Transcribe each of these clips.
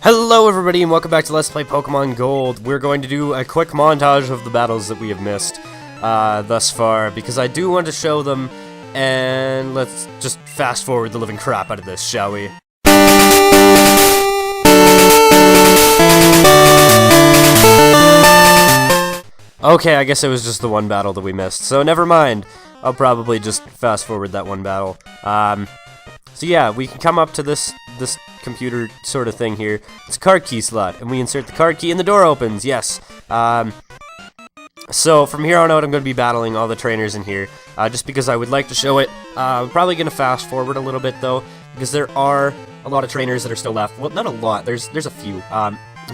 Hello everybody and welcome back to Let's Play Pokemon Gold. We're going to do a quick montage of the battles that we have missed thus far, because I do want to show them, and let's just fast forward the living crap out of this, shall we? Okay, I guess it was just the one battle that we missed, so never mind. I'll probably just fast forward that one battle. So yeah, we can come up to this computer sort of thing here. It's a card key slot, and we insert the card key and the door opens, yes. So from here on out I'm going to be battling all the trainers in here, just because I would like to show it. I'm probably going to fast forward a little bit though, because there are a lot of trainers that are still left. Well, not a lot, there's a few,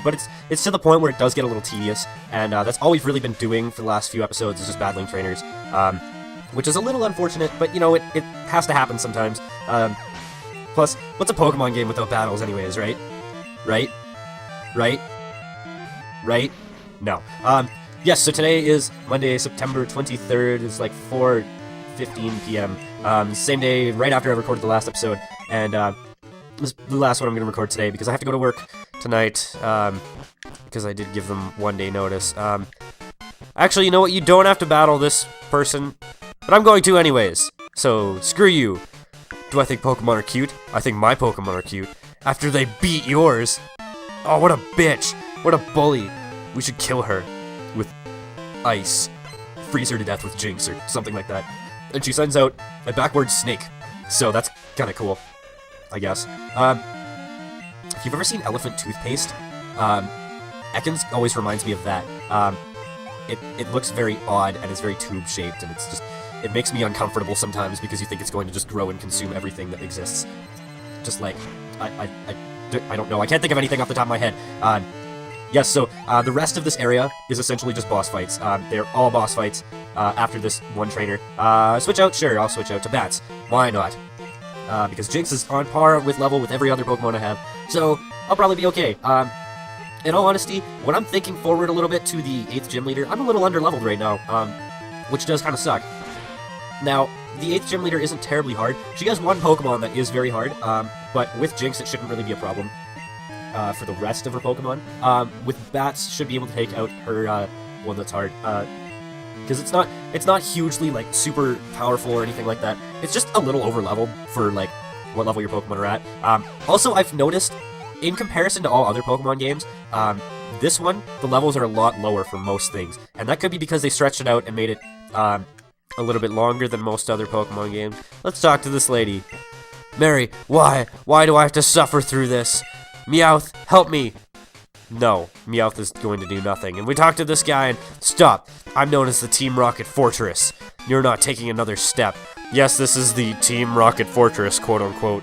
but it's to the point where it does get a little tedious, and that's all we've really been doing for the last few episodes, is just battling trainers, which is a little unfortunate, but you know, it has to happen sometimes. Plus, what's a Pokemon game without battles anyways, right? Right? No. Yes, so today is Monday, September 23rd, it's like 4:15 p.m. Same day, right after I recorded the last episode, and this is the last one I'm going to record today, because I have to go to work tonight, because I did give them 1 day notice. Actually, you know what, you don't have to battle this person, but I'm going to anyways, so screw you. Do I think Pokemon are cute? I think my Pokemon are cute. After they beat yours. Oh, what a bitch. What a bully. We should kill her. With ice. Freeze her to death with Jynx or something like that. And she sends out a backwards snake. So that's kind of cool, I guess. If you've ever seen elephant toothpaste, Ekans always reminds me of that. It looks very odd and is very tube-shaped, and it's just... It makes me uncomfortable sometimes because you think it's going to just grow and consume everything that exists. Just like, I don't know, I can't think of anything off the top of my head. Yes, so the rest of this area is essentially just boss fights. They're all boss fights after this one trainer. Switch out? Sure, I'll switch out to Bats. Why not? Because Jynx is on par with level with every other Pokemon I have, so I'll probably be okay. In all honesty, when I'm thinking forward a little bit to the 8th gym leader, I'm a little underleveled right now, which does kind of suck. Now, the 8th gym leader isn't terribly hard. She has one Pokemon that is very hard, but with Jynx it shouldn't really be a problem for the rest of her Pokemon. With Bats, should be able to take out her one that's hard, because it's not hugely like super powerful or anything like that. It's just a little over-leveled for like what level your Pokemon are at. Also, I've noticed, in comparison to all other Pokemon games, this one, the levels are a lot lower for most things, and that could be because they stretched it out and made it a little bit longer than most other Pokemon games. Let's talk to this lady. Mary, why? Why do I have to suffer through this? Meowth, help me! No, Meowth is going to do nothing. And we talk to this guy and, stop! I'm known as the Team Rocket Fortress. You're not taking another step. Yes, this is the Team Rocket Fortress, quote-unquote.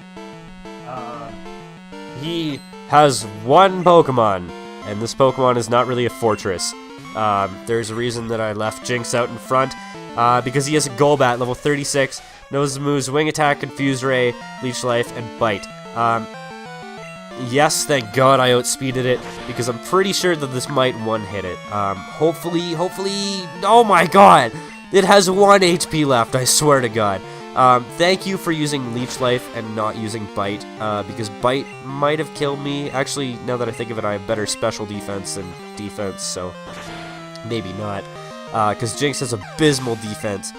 He has one Pokemon, and this Pokemon is not really a fortress. There's a reason that I left Jynx out in front. Because he has a Golbat, level 36, knows the moves Wing Attack, Confuse Ray, Leech Life, and Bite. Yes, thank God I outspeeded it, because I'm pretty sure that this might one-hit it. Hopefully, oh my god! It has 1 HP left, I swear to God. Thank you for using Leech Life and not using Bite, because Bite might have killed me. Actually, now that I think of it, I have better special defense than defense, so maybe not. Because Jynx has abysmal defense.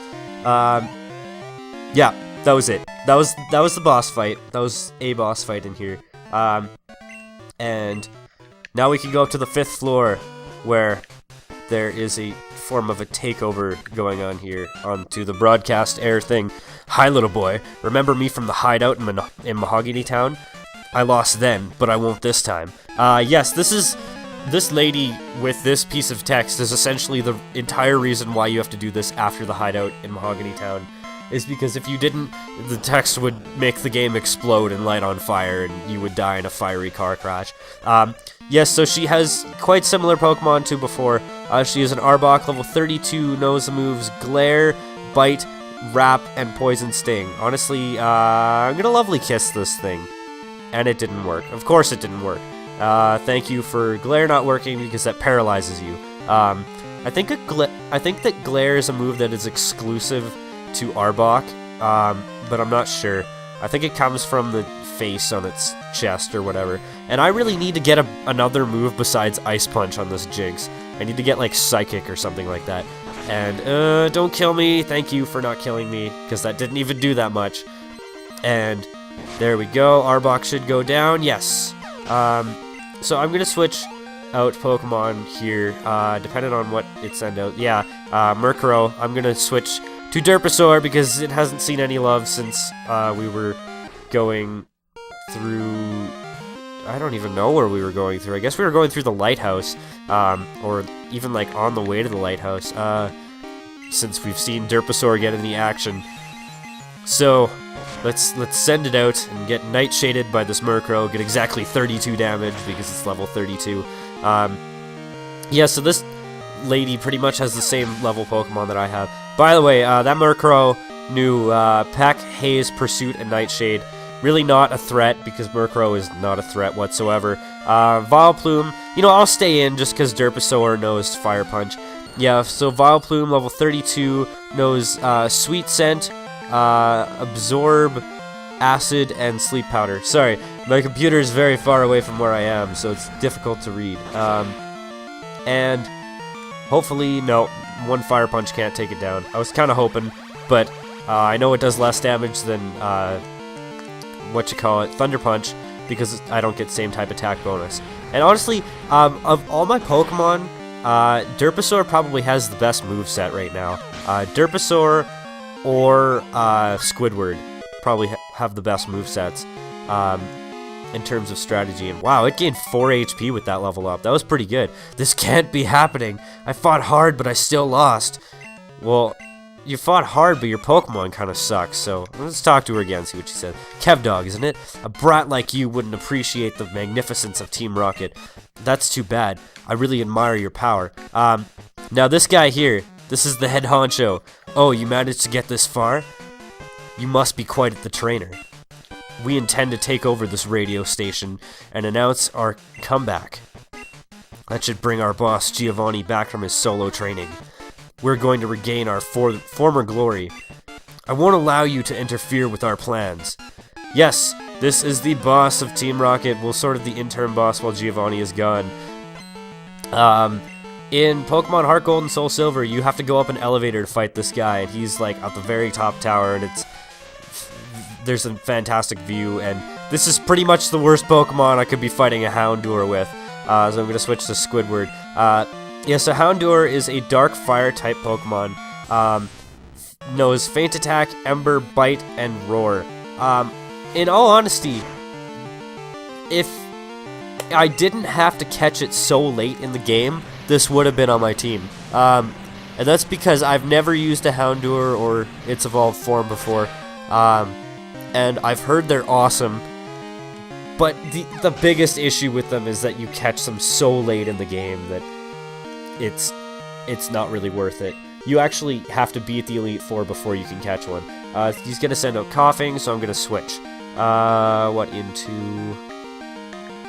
Yeah, that was it. That was the boss fight. That was a boss fight in here. And now we can go up to the 5th floor, where there is a form of a takeover going on here onto the broadcast air thing. Hi, little boy. Remember me from the hideout in Mahogany Town? I lost then, but I won't this time. Yes, this lady with this piece of text is essentially the entire reason why you have to do this after the hideout in Mahogany Town, is because if you didn't, the text would make the game explode and light on fire, and you would die in a fiery car crash. Yes, so she has quite similar Pokemon to before. She is an Arbok, level 32, knows the moves Glare, Bite, Wrap, and Poison Sting. Honestly, I'm gonna Lovely Kiss this thing. And it didn't work. Of course it didn't work. Thank you for Glare not working, because that paralyzes you. I think that Glare is a move that is exclusive to Arbok, but I'm not sure. I think it comes from the face on its chest or whatever. And I really need to get another move besides Ice Punch on this Jynx. I need to get like Psychic or something like that. And don't kill me. Thank you for not killing me, because that didn't even do that much. And there we go. Arbok should go down. Yes. So I'm gonna switch out Pokemon here, depending on what it sent out. Yeah, Murkrow. I'm gonna switch to Derpasaur because it hasn't seen any love since we were going through... I don't even know where we were going through. I guess we were going through the lighthouse, or even like on the way to the lighthouse, since we've seen Derpasaur get in the action. So let's send it out and get Nightshaded by this Murkrow, get exactly 32 damage because it's level 32. Yeah, so this lady pretty much has the same level Pokemon that I have. By the way, that Murkrow knew Peck, Haze, Pursuit, and Nightshade. Really not a threat, because Murkrow is not a threat whatsoever. Vileplume, you know, I'll stay in just because Derpasaur knows Fire Punch. Yeah, so Vileplume, level 32, knows Sweet Scent, Absorb, Acid, and Sleep Powder. Sorry, my computer is very far away from where I am, so it's difficult to read. And hopefully, no, one Fire Punch can't take it down. I was kind of hoping, but I know it does less damage than... Thunder Punch, because I don't get same type attack bonus. And honestly, of all my Pokemon, Derpasaur probably has the best moveset right now. Derpasaur or Squidward probably have the best movesets in terms of strategy. And wow, it gained 4 HP with that level up. That was pretty good. This can't be happening. I fought hard, but I still lost. Well, you fought hard, but your Pokemon kind of sucks, so let's talk to her again, see what she said. Kevdog, isn't it? A brat like you wouldn't appreciate the magnificence of Team Rocket. That's too bad. I really admire your power. Now this guy here, this is the head honcho. Oh, you managed to get this far? You must be quite the trainer. We intend to take over this radio station and announce our comeback. That should bring our boss Giovanni back from his solo training. We're going to regain our former glory. I won't allow you to interfere with our plans. Yes, this is the boss of Team Rocket. Well, sort of the interim boss while Giovanni is gone. In Pokemon Heart Gold and Soul Silver, you have to go up an elevator to fight this guy, and he's like at the very top tower, and there's a fantastic view, and this is pretty much the worst Pokemon I could be fighting a Houndour with. So I'm going to switch to Squidward. Yeah, so Houndour is a dark fire type Pokemon. Knows Feint Attack, Ember, Bite, and Roar. In all honesty, if I didn't have to catch it so late in the game, this would have been on my team. And that's because I've never used a Houndour or its evolved form before. And I've heard they're awesome. But the biggest issue with them is that you catch them so late in the game that it's not really worth it. You actually have to be at the Elite Four before you can catch one. He's gonna send out Coughing, so I'm gonna switch. What into?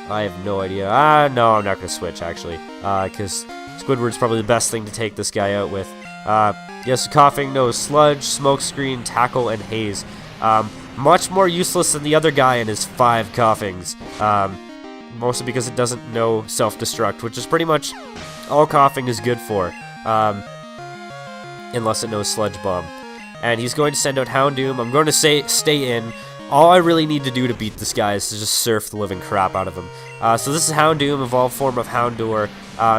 I have no idea. No, I'm not gonna switch actually, because Squidward's probably the best thing to take this guy out with. Yes, Coughing knows Sludge, Smokescreen, Tackle, and Haze. Much more useless than the other guy and his 5 Coughings. Mostly because it doesn't know Self-Destruct, which is pretty much all Coughing is good for, unless it knows Sludge Bomb. And he's going to send out Houndoom. I'm going to stay in. All I really need to do to beat this guy is to just surf the living crap out of him. So this is Houndoom, evolved form of Houndour.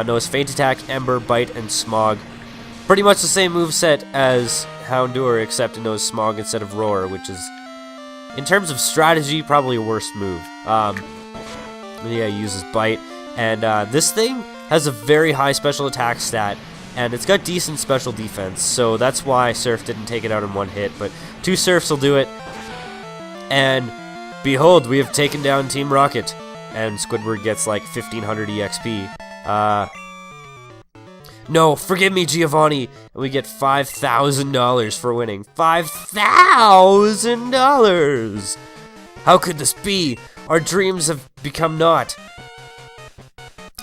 Knows Feint Attack, Ember, Bite, and Smog. Pretty much the same moveset as Houndour, except it knows Smog instead of Roar, which is, in terms of strategy, probably a worse move. Yeah, it uses Bite. And this thing has a very high special attack stat, and it's got decent special defense, so that's why Surf didn't take it out in one hit, but 2 Surfs will do it. And behold, we have taken down Team Rocket, and Squidward gets like 1500 EXP. No, forgive me, Giovanni, and we get $5,000 for winning. $5,000! How could this be? Our dreams have become naught.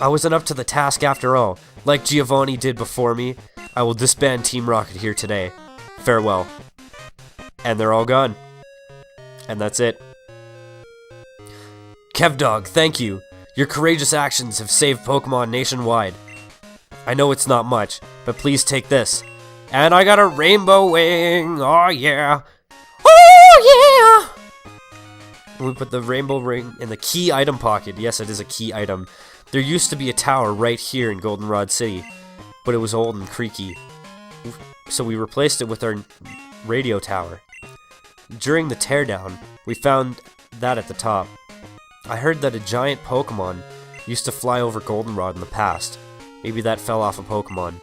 I wasn't up to the task after all. Like Giovanni did before me, I will disband Team Rocket here today. Farewell. And they're all gone. And that's it. Kevdog, thank you. Your courageous actions have saved Pokemon nationwide. I know it's not much, but please take this. And I got a rainbow wing, oh yeah. Oh yeah! We put the rainbow ring in the key item pocket. Yes, it is a key item. There used to be a tower right here in Goldenrod City, but it was old and creaky. So we replaced it with our radio tower. During the teardown, we found that at the top. I heard that a giant Pokemon used to fly over Goldenrod in the past. Maybe that fell off a Pokemon.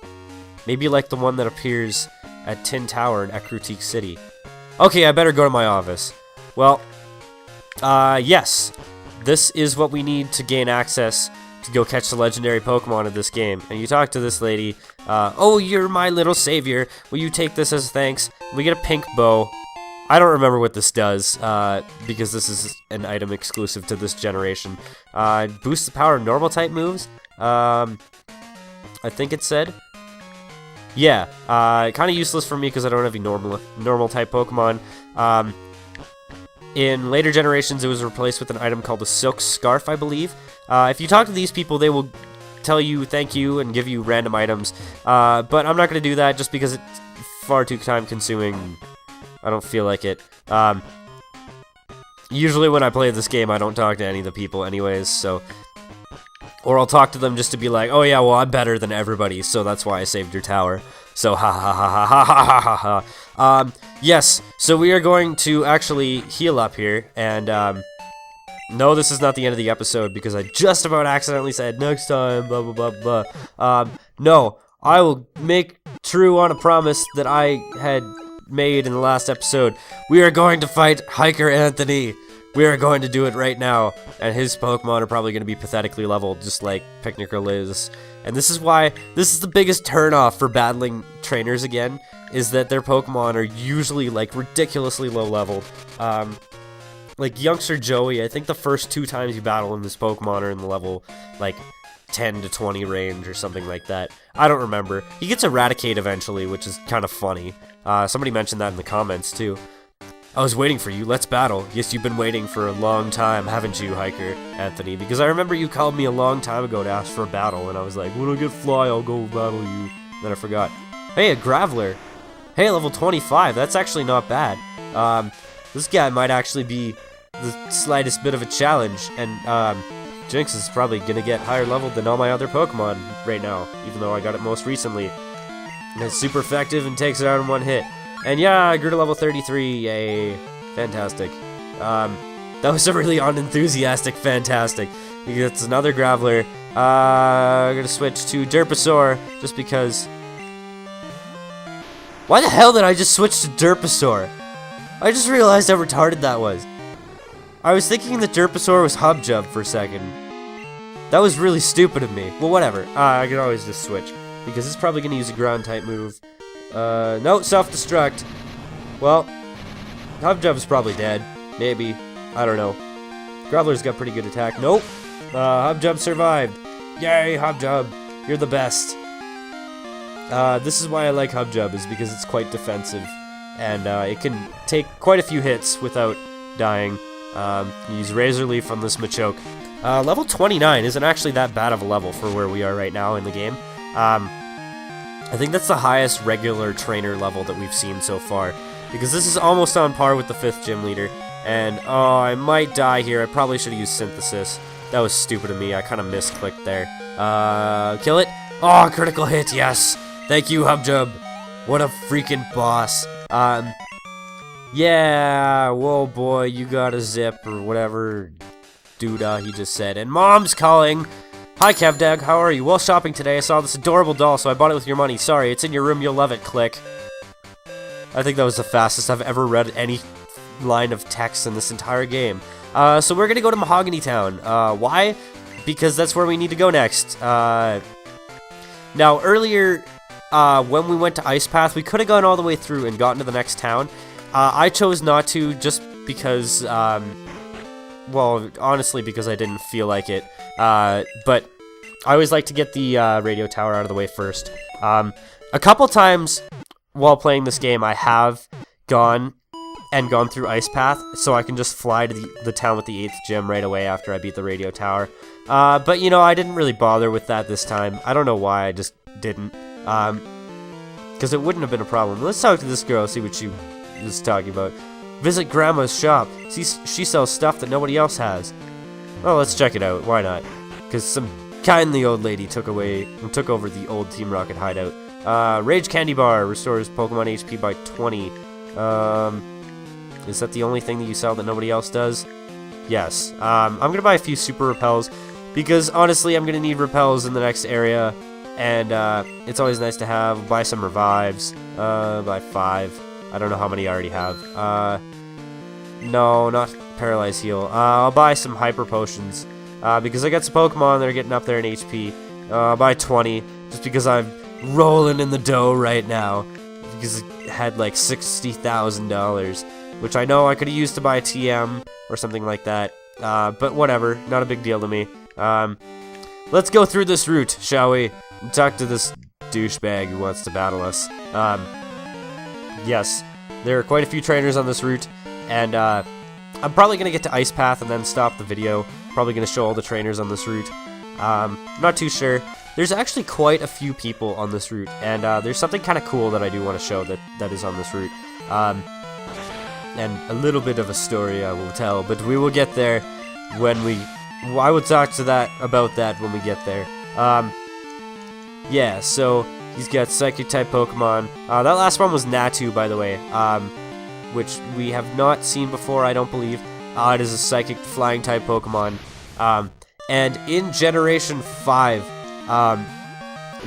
Maybe like the one that appears at Tin Tower in Ecruteak City. Okay, I better go to my office. Well, yes. This is what we need to gain access to go catch the legendary Pokemon of this game. And you talk to this lady. Oh, you're my little savior. Will you take this as thanks? We get a pink bow. I don't remember what this does, because this is an item exclusive to this generation. Boosts the power of normal type moves. I think it said. Yeah, kind of useless for me because I don't have any normal type Pokemon. In later generations, it was replaced with an item called the Silk Scarf, I believe. If you talk to these people, they will tell you thank you and give you random items. But I'm not going to do that just because it's far too time-consuming. I don't feel like it. Usually when I play this game, I don't talk to any of the people anyways, so... Or I'll talk to them just to be like, oh yeah, well, I'm better than everybody, so that's why I saved your tower. So, ha ha ha ha ha ha ha ha ha. Yes, so we are going to actually heal up here, and, no, this is not the end of the episode, because I just about accidentally said, next time, blah, blah, blah, blah. No, I will make true on a promise that I had made in the last episode. We are going to fight Hiker Anthony. We are going to do it right now, and his Pokemon are probably going to be pathetically leveled, just like Picnicker is. And this is why, this is the biggest turnoff for battling trainers again, is that their Pokemon are usually, like, ridiculously low leveled. Like, Youngster Joey, I think the first 2 times you battle him, this Pokemon are in the level, like, 10 to 20 range or something like that. I don't remember. He gets Eradicate eventually, which is kind of funny. Somebody mentioned that in the comments, too. I was waiting for you, let's battle. Yes, you've been waiting for a long time, haven't you, Hiker Anthony? Because I remember you called me a long time ago to ask for a battle, and I was like, when I get Fly, I'll go battle you. Then I forgot. Hey, a Graveler. Hey, level 25, that's actually not bad. This guy might actually be the slightest bit of a challenge, and, Jynx is probably gonna get higher leveled than all my other Pokemon right now, even though I got it most recently. And it's super effective and takes it out in one hit. And yeah, I grew to level 33, yay. Fantastic. That was a really unenthusiastic fantastic. It's another Graveler. I'm gonna switch to Derpasaur, just because... Why the hell did I just switch to Derpasaur? I just realized how retarded that was. I was thinking that Derpasaur was Hubjub for a second. That was really stupid of me. Well, whatever. I can always just switch, because it's probably gonna use a ground-type move. No, self-destruct. Well, Hubjub's probably dead. Maybe. I don't know. Graveler's got pretty good attack. Nope. Hubjub survived. Yay, Hubjub. You're the best. This is why I like Hubjub, is because it's quite defensive. And, it can take quite a few hits without dying. Use Razor Leaf on this Machoke. Level 29 isn't actually that bad of a level for where we are right now in the game. I think that's the highest regular trainer level that we've seen so far, because this is almost on par with the 5th gym leader. And oh, I might die here. I probably should have used Synthesis. That was stupid of me. I kind of misclicked there. Kill it. Oh, critical hit. Yes. Thank you, Hubjub. What a freaking boss. Yeah. Whoa, boy. You got a zip or whatever doodah he just said. And Mom's calling. Hi, Kevdag, how are you? While shopping today, I saw this adorable doll, so I bought it with your money. Sorry, it's in your room, you'll love it. Click. I think that was the fastest I've ever read any line of text in this entire game. So we're gonna go to Mahogany Town. Why? Because that's where we need to go next. Now, earlier, when we went to Ice Path, we could have gone all the way through and gotten to the next town. I chose not to, just because, well, honestly, because I didn't feel like it. But I always like to get the radio tower out of the way first. A couple times while playing this game, I have gone and gone through Ice Path, so I can just fly to the town with the 8th gym right away after I beat the radio tower. But, you know, I didn't really bother with that this time. I don't know why, I just didn't. Because it wouldn't have been a problem. Let's talk to this girl, see what she was talking about. Visit Grandma's shop. She sells stuff that nobody else has. Well, let's check it out. Why not? Because some kindly old lady took over the old Team Rocket hideout. Rage Candy Bar restores Pokemon HP by 20. Is that the only thing that you sell that nobody else does? Yes. I'm gonna buy a few Super Repels, because honestly, I'm gonna need Repels in the next area, and it's always nice to have. Buy some Revives. Buy 5. I don't know how many I already have. No, not Paralyze Heal. I'll buy some Hyper Potions, because I got some Pokemon that are getting up there in HP. I'll buy 20, just because I'm rolling in the dough right now, because it had like $60,000. Which I know I could have used to buy a TM or something like that. But whatever, not a big deal to me. Let's go through this route, shall we? And talk to this douchebag who wants to battle us. Yes, there are quite a few trainers on this route, and I'm probably going to get to Ice Path and then stop the video. Probably going to show all the trainers on this route. Not too sure. There's actually quite a few people on this route, and there's something kind of cool that I do want to show that is on this route. And a little bit of a story I will tell, but we will get there when I will talk to about that when we get there. Yeah, so he's got Psychic type Pokemon. That last one was Natu, by the way, which we have not seen before, I don't believe. It is a Psychic flying type Pokemon. And in Generation 5,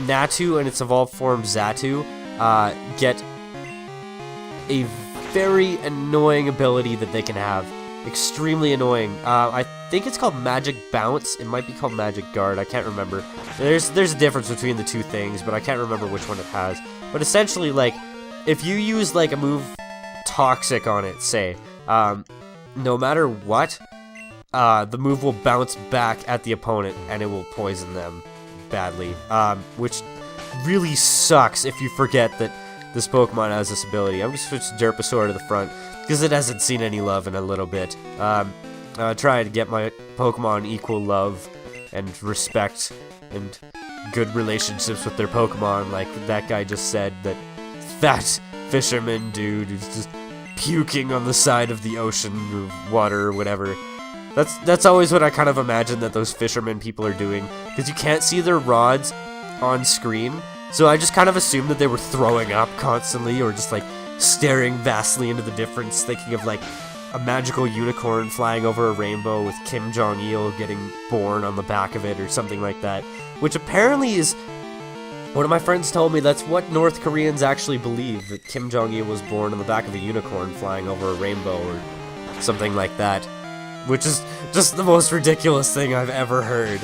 Natu and its evolved form Xatu get a very annoying ability that they can have. Extremely annoying. I think it's called Magic Bounce. It might be called Magic Guard. I can't remember. There's a difference between the two things, but I can't remember which one it has. But essentially, like, if you use like a move Toxic on it, say, no matter what, the move will bounce back at the opponent and it will poison them badly. Which really sucks if you forget that this Pokemon has this ability. I'm going to switch Derpasaur to the front, because it hasn't seen any love in a little bit. Trying to get my Pokemon equal love and respect and good relationships with their Pokemon, like that guy just said, that fat fisherman dude who's just puking on the side of the ocean or water or whatever. That's always what I kind of imagine that those fishermen people are doing, because you can't see their rods on screen. So I just kind of assumed that they were throwing up constantly, or just like staring vastly into the difference, thinking of like a magical unicorn flying over a rainbow with Kim Jong-il getting born on the back of it or something like that. Which apparently is, one of my friends told me that's what North Koreans actually believe, that Kim Jong-il was born on the back of a unicorn flying over a rainbow or something like that. Which is just the most ridiculous thing I've ever heard.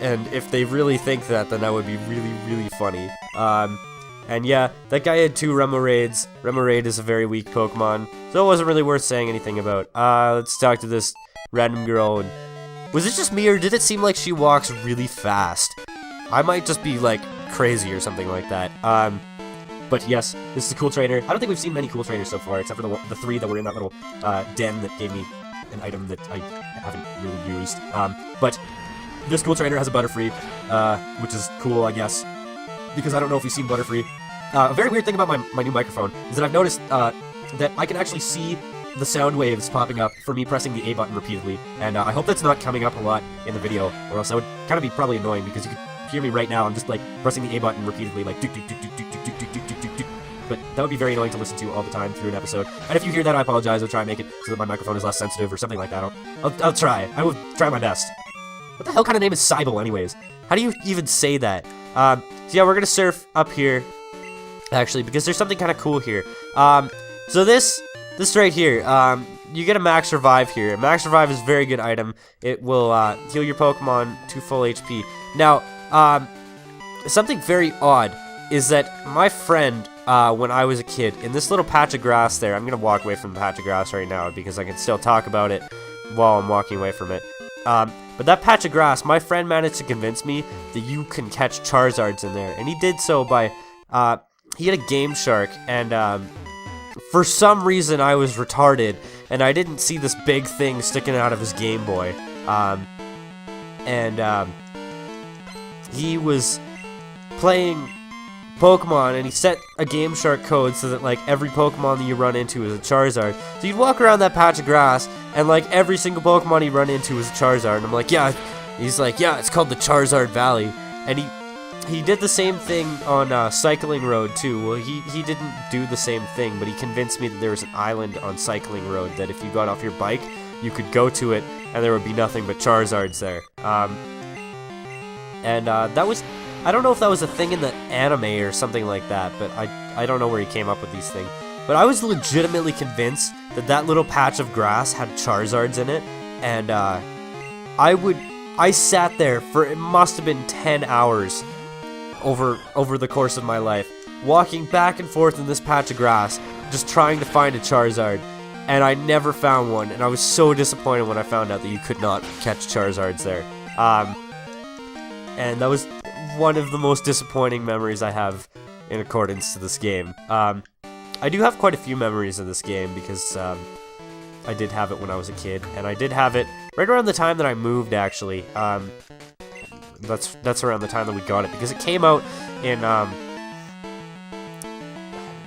And if they really think that, then that would be really, really funny. And yeah, that guy had 2 Remoraid's. Remoraid is a very weak Pokemon, so it wasn't really worth saying anything about. Let's talk to this random girl. And was it just me, or did it seem like she walks really fast? I might just be, like, crazy or something like that. But yes, this is a cool trainer. I don't think we've seen many cool trainers so far, except for the 3 that were in that little den that gave me an item that I haven't really used. But this cool trainer has a Butterfree, which is cool, I guess, because I don't know if you've seen Butterfree. A very weird thing about my new microphone is that I've noticed that I can actually see the sound waves popping up for me pressing the A button repeatedly, and I hope that's not coming up a lot in the video, or else that would kind of be probably annoying, because you could hear me right now, I'm just like pressing the A button repeatedly, like do. But that would be very annoying to listen to all the time through an episode. And if you hear that, I apologize. I'll try and make it so that my microphone is less sensitive or something like that. I'll try. I will try my best. What the hell kind of name is Cybele, anyways? How do you even say that? So yeah, we're gonna surf up here, actually, because there's something kind of cool here. So this right here, you get a Max Revive here. Max Revive is a very good item. It will heal your Pokemon to full HP. Now, something very odd is that my friend, when I was a kid, in this little patch of grass there, I'm gonna walk away from the patch of grass right now because I can still talk about it while I'm walking away from it. But that patch of grass, my friend managed to convince me that you can catch Charizards in there, and he did so by, he had a Game Shark, and for some reason I was retarded, and I didn't see this big thing sticking out of his Game Boy. He was playing Pokemon, and he set a Game Shark code so that, like, every Pokemon that you run into is a Charizard. So you'd walk around that patch of grass, and, like, every single Pokemon you run into is a Charizard. And I'm like, yeah. He's like, yeah, it's called the Charizard Valley. And he did the same thing on Cycling Road, too. Well, he didn't do the same thing, but he convinced me that there was an island on Cycling Road that if you got off your bike, you could go to it, and there would be nothing but Charizards there. That was... I don't know if that was a thing in the anime or something like that, but I don't know where he came up with these things. But I was legitimately convinced that that little patch of grass had Charizards in it, and I sat there for, it must have been 10 hours over the course of my life, walking back and forth in this patch of grass, just trying to find a Charizard, and I never found one, and I was so disappointed when I found out that you could not catch Charizards there. And that was one of the most disappointing memories I have in accordance to this game. I do have quite a few memories of this game because I did have it when I was a kid, and I did have it right around the time that I moved, actually. That's around the time that we got it, because it came out in, God,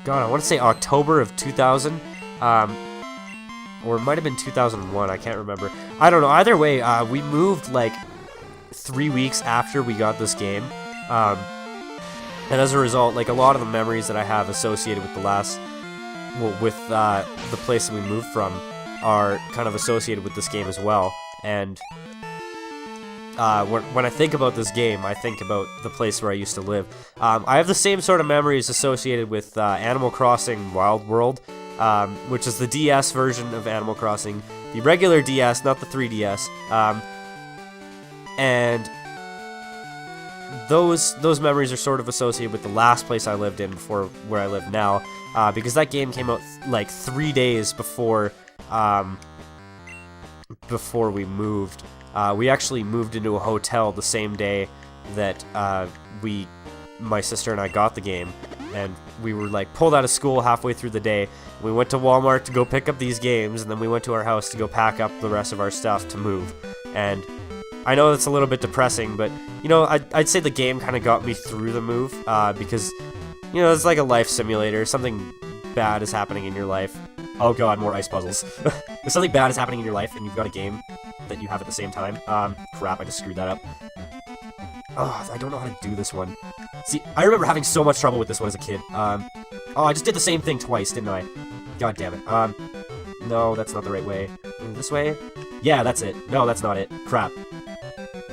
I want to say October of 2000, or it might have been 2001, I can't remember. I don't know, either way, we moved, like, 3 weeks after we got this game, and as a result, like, a lot of the memories that I have associated with the place that we moved from are kind of associated with this game as well, and when I think about this game, I think about the place where I used to live. I have the same sort of memories associated with Animal Crossing Wild World, which is the DS version of Animal Crossing, the regular DS, not the 3DS, and those memories are sort of associated with the last place I lived in before where I live now, because that game came out like 3 days before we moved. We actually moved into a hotel the same day that my sister and I got the game, and we were like pulled out of school halfway through the day. We went to Walmart to go pick up these games, and then we went to our house to go pack up the rest of our stuff to move. And I know that's a little bit depressing, but, you know, I'd say the game kind of got me through the move, because, you know, it's like a life simulator. Something bad is happening in your life. Oh god, more ice puzzles. If something bad is happening in your life and you've got a game that you have at the same time, crap, I just screwed that up. Oh, I don't know how to do this one. See, I remember having so much trouble with this one as a kid. Oh, I just did the same thing twice, didn't I? God damn it. No, that's not the right way. This way? Yeah, that's it. No, that's not it. Crap.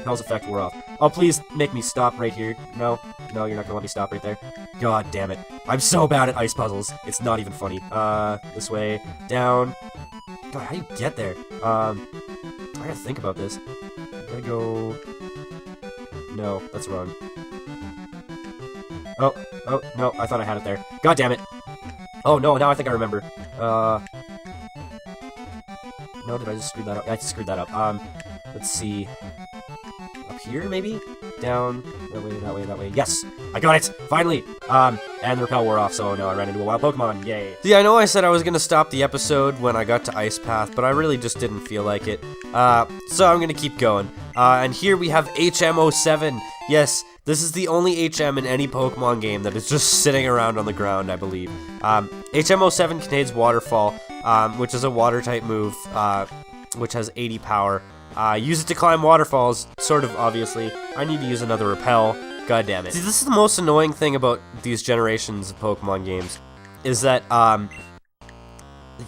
Hell's effect wore off. Oh, please make me stop right here. No, you're not gonna let me stop right there. God damn it. I'm so bad at ice puzzles. It's not even funny. This way. Down. God, how do you get there? I gotta think about this. I gotta go... No, that's wrong. Oh, no, I thought I had it there. God damn it. Oh, no, now I think I remember. No, did I just screw that up? I screwed that up. Let's see. Up here, maybe? Down, that way. Yes! I got it! Finally! And the repel wore off, so no, I ran into a wild Pokemon. Yay. See, I know I said I was gonna stop the episode when I got to Ice Path, but I really just didn't feel like it. So I'm gonna keep going. And here we have HM07. Yes, this is the only HM in any Pokemon game that is just sitting around on the ground, I believe. HM07 contains Waterfall, which is a water-type move, which has 80 power. Use it to climb waterfalls, sort of, obviously. I need to use another repel. God damn it. See, this is the most annoying thing about these generations of Pokemon games, is that,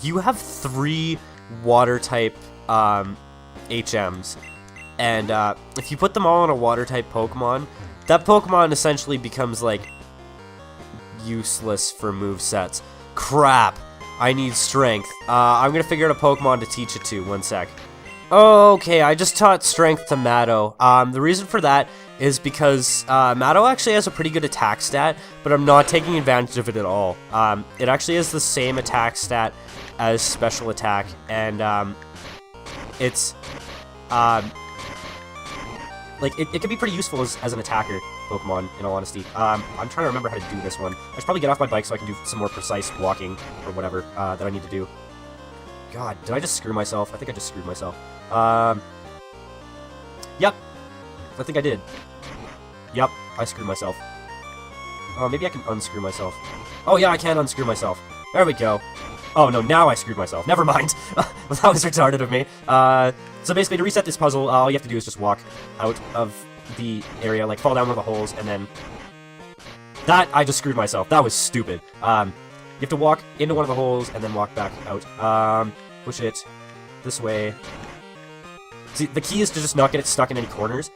you have 3 water-type, HMs, and, if you put them all on a water-type Pokemon, that Pokemon essentially becomes, like, useless for movesets. Crap! I need strength. I'm gonna figure out a Pokemon to teach it to. One sec. Okay, I just taught strength to Matto. The reason for that is because Matto actually has a pretty good attack stat, but I'm not taking advantage of it at all. It actually has the same attack stat as special attack, and like, it can be pretty useful as an attacker Pokemon, in all honesty. I'm trying to remember how to do this one. I should probably get off my bike so I can do some more precise walking, or whatever, that I need to do. God, did I just screw myself? I think I just screwed myself. Yep. I think I did. Yep, I screwed myself. Oh, maybe I can unscrew myself. Oh yeah, I can unscrew myself. There we go. Oh no, now I screwed myself. Never mind. That was retarded of me. So basically, to reset this puzzle, all you have to do is just walk out of the area, like fall down one of the holes, and then... That, I just screwed myself. That was stupid. You have to walk into one of the holes, and then walk back out. Push it this way. See, the key is to just not get it stuck in any corners.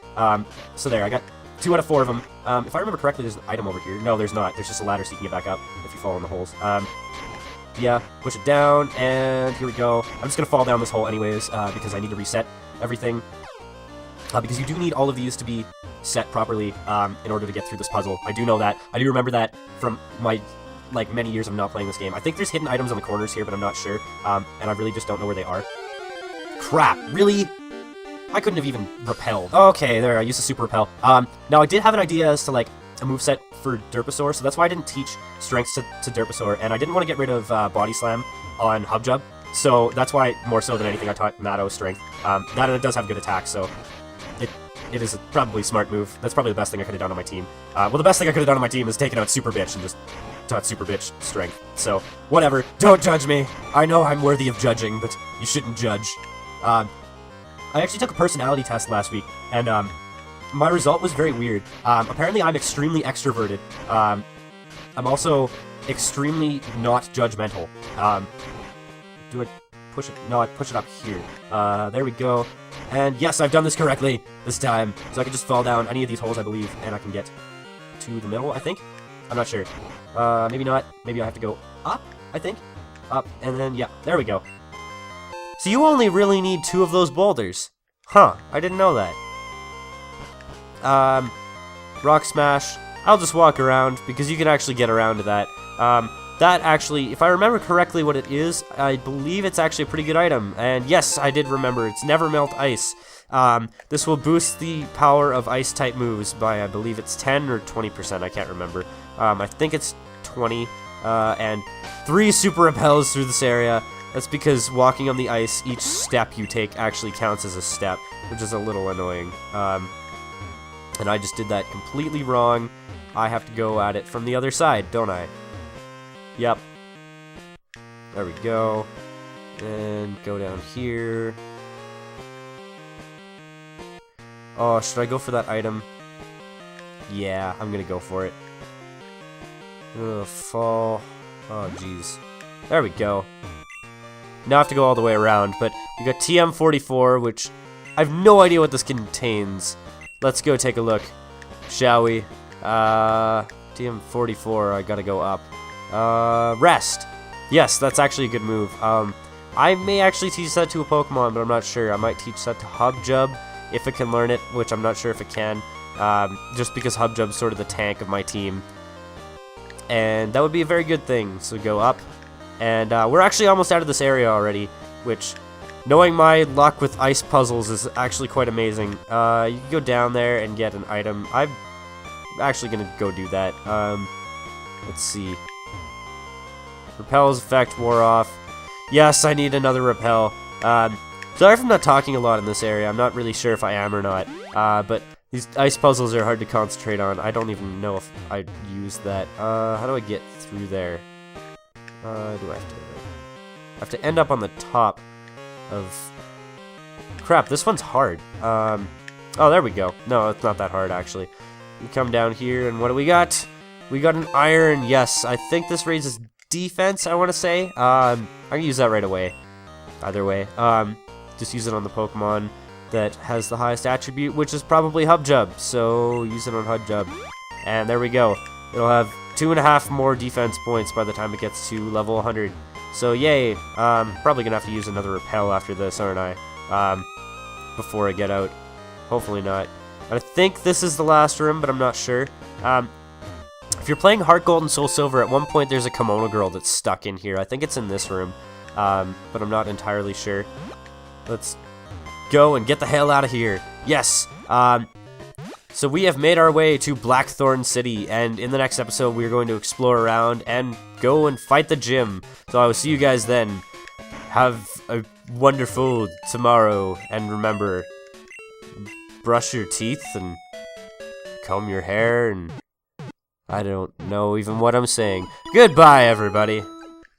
So there, I got 2 out of 4 of them. If I remember correctly, there's an item over here. No, there's not. There's just a ladder so you can get back up if you fall in the holes. Yeah, push it down, and here we go. I'm just gonna fall down this hole anyways, because I need to reset everything. Because you do need all of these to be set properly, in order to get through this puzzle. I do know that. I do remember that from my, like, many years of not playing this game. I think there's hidden items on the corners here, but I'm not sure. And I really just don't know where they are. Crap, really? I couldn't have even repelled. Okay, there, I used the super repel. Now I did have an idea as to, like, a moveset for Derpasaur, so that's why I didn't teach strengths to Derpasaur, and I didn't want to get rid of Body Slam on Hubjub, so that's why, more so than anything, I taught Matto strength. That and it does have good attack, so it is probably a smart move. That's probably the best thing I could have done on my team. Well, the best thing I could have done on my team is taken out Super Bitch and just taught Super Bitch strength. So, whatever. Don't judge me. I know I'm worthy of judging, but you shouldn't judge. I actually took a personality test last week, and my result was very weird. Apparently I'm extremely extroverted. I'm also extremely not judgmental. Do I push it? No, I push it up here. There we go. And yes, I've done this correctly this time. So I can just fall down any of these holes, I believe, and I can get to the middle, I think? I'm not sure. Maybe not. Maybe I have to go up, I think? Up, and then, yeah, there we go. So you only really need 2 of those boulders. Huh, I didn't know that. Rock Smash. I'll just walk around, because you can actually get around to that. That actually, if I remember correctly what it is, I believe it's actually a pretty good item. And yes, I did remember, it's Never Melt Ice. This will boost the power of Ice-type moves by, I believe it's 10 or 20%, I can't remember. I think it's 20, and 3 super repels through this area. That's because walking on the ice, each step you take actually counts as a step, which is a little annoying. And I just did that completely wrong. I have to go at it from the other side, don't I? Yep. There we go. And go down here. Oh, should I go for that item? Yeah, I'm gonna go for it. Fall. Oh, jeez. There we go. Now I have to go all the way around, but we got TM44, which I have no idea what this contains. Let's go take a look, shall we? TM44, I gotta go up. Rest. Yes, that's actually a good move. I may actually teach that to a Pokemon, but I'm not sure. I might teach that to Hubjub, if it can learn it, which I'm not sure if it can. Just because Hubjub's sort of the tank of my team. And that would be a very good thing, so go up. And we're actually almost out of this area already, which, knowing my luck with ice puzzles is actually quite amazing. You can go down there and get an item. I'm actually going to go do that. Let's see. Repel's effect wore off. Yes, I need another repel. Sorry if I'm not talking a lot in this area. I'm not really sure if I am or not. But these ice puzzles are hard to concentrate on. I don't even know if I use that. How do I get through there? Do I have to end up on the top of... Crap, this one's hard. Oh, there we go. No, it's not that hard, actually. We come down here, and what do we got? We got an iron. Yes, I think this raises defense, I want to say. I can use that right away. Either way. Just use it on the Pokemon that has the highest attribute, which is probably Hubjub. So, use it on Hubjub. And there we go. It'll have 2.5 more defense points by the time it gets to level 100. So, yay. Probably gonna have to use another repel after this, aren't I? Before I get out. Hopefully not. I think this is the last room, but I'm not sure. If you're playing Heart Gold and Soul Silver, at one point there's a kimono girl that's stuck in here. I think it's in this room, but I'm not entirely sure. Let's go and get the hell out of here. Yes. So we have made our way to Blackthorn City, and in the next episode we are going to explore around and go and fight the gym. So I will see you guys then. Have a wonderful tomorrow, and remember, brush your teeth and comb your hair, and I don't know even what I'm saying. Goodbye, everybody.